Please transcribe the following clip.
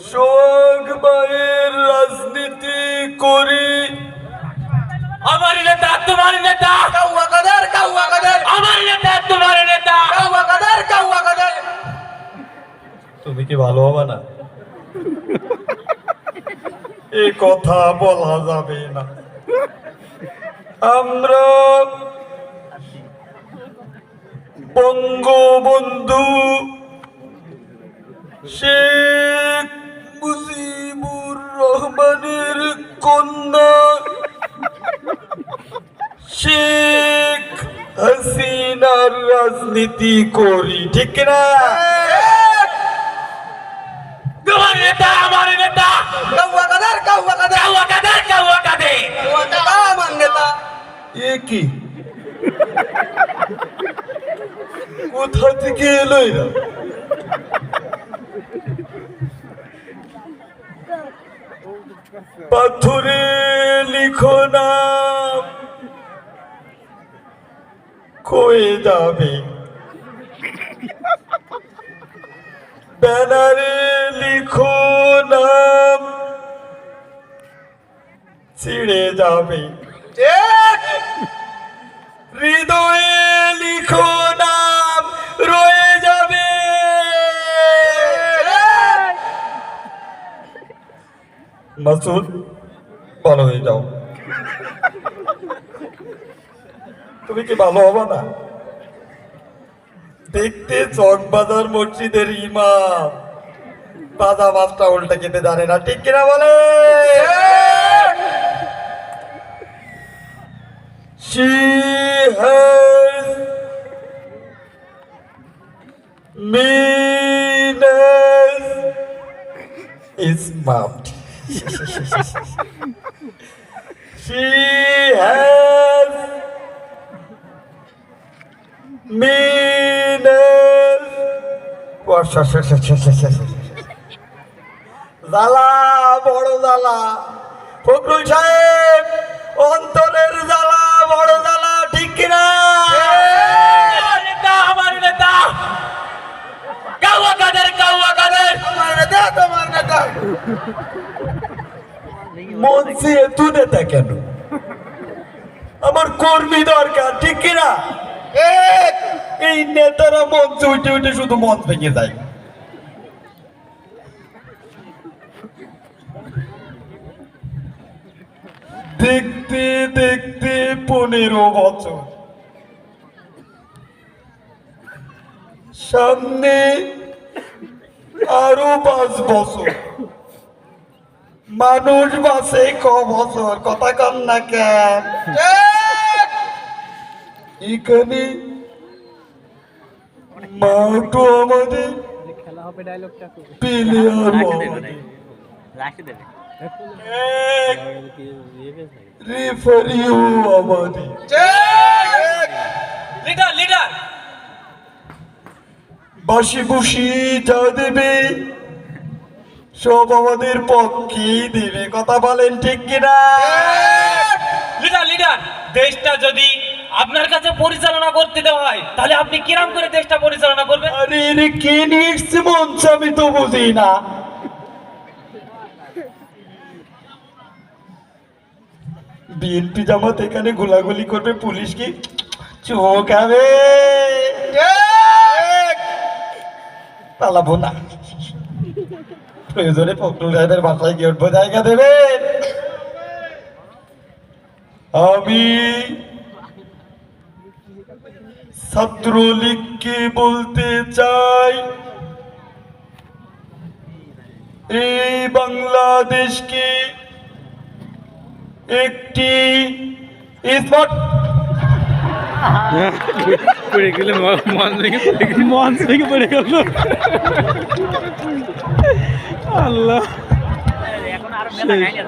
সোহাগ ভাইয়ের রাজনীতি করি। আমার নেতা তোমার নেতা, কাউয়া কাদের কাউয়া কাদের, আমার নেতা তোমার নেতা। কাউয়া কাদের কাউয়া কাদের। তুমি কি ভালো হবে না? এই কথা বলা যাবে না। আমরা বঙ্গবন্ধু শেখ মুজিবুর রহমানের কন্যা শেখ হাসিনার রাজনীতি করি, ঠিক না? তোমার নেতা আমার নেতা, কাউয়া কাদের কাউয়া কাদের, কাউয়া কাদের কাউয়া কাদের। কাউয়া কাদের আমার নেতা। এ কি কোথা থেকে এলো এরা? পাথরে লিখো নাম, কয়ে যাবে। ব্যানারে লিখো নাম, ছিঁড়ে যাবে। ঠিক। হৃদয়ে লিখো নাম, রয়ে যাবে। মাসুদ, ভালো হয়ে যাও। তুমি কি ভালো হবে না? দেখতে চকবাজার মসজিদের ইমাম, বাজা মাছটা উল্টা খেতে জানে না, ঠিক কিনা বলে? She has meanness is mobbed. She has meanness. জ্বালা, বড় জ্বালা। ফখরুল সাহেব, অন্তরের জ্বালা, বড় জ্বালা, ঠিক কিনা? আমার নেতা আমার নেতা, কাউয়া কাদের কাউয়া কাদের। আমার নেতা তোমার নেতা। মঞ্চে এত নেতা কেন? আমার কর্মী দরকার, ঠিক কিনা? ঠিক। এই নেতারা মঞ্চে উঠে উঠে শুধু মঞ্চ ভেঙে যায়। দেখতে দেখতে 15 বছর, সামনে আরো 5 বছর। মানুষ বাঁচে ক বছর, কথা কন না কেন? ঠিক। এখানে মাঠও আমাদের, খেলা হবে ডায়লগটা প্লেয়ার রেফারিও আমাদের। ঠিক। Leader leader. বাসি বুসি যা দেবে সব আমাদের পক্ষেই দেবে, কথা বলেন, ঠিক কিনা? লিডার লিডার, দেশটা যদি আপনার কাছে পরিচালনা করতে দেওয়া হয় তাহলে আপনি কিরাম করে দেশটা পরিচালনা করবেন? আরে রে, কে নিয়ে এসছে মঞ্চ আমি তো বুঝি না। বিএনপি জামাত এখানে গোলাগুলি করবে, পুলিশ কি চোখ হবে? ঠিক। পালাবো না। প্রয়োজনে ফখরুল সাহেবের বাসায় গিয়ে উঠবো, জায়গা দেবেন? আমি ছাত্রলীগকে বলতে চাই, এই বাংলাদেশকে একটি স্মার্ট পড়ে গেলে মঞ্চ ভেঙে পড়ে গেল। আল্লাহ, এখন আরো মেলা গাইলে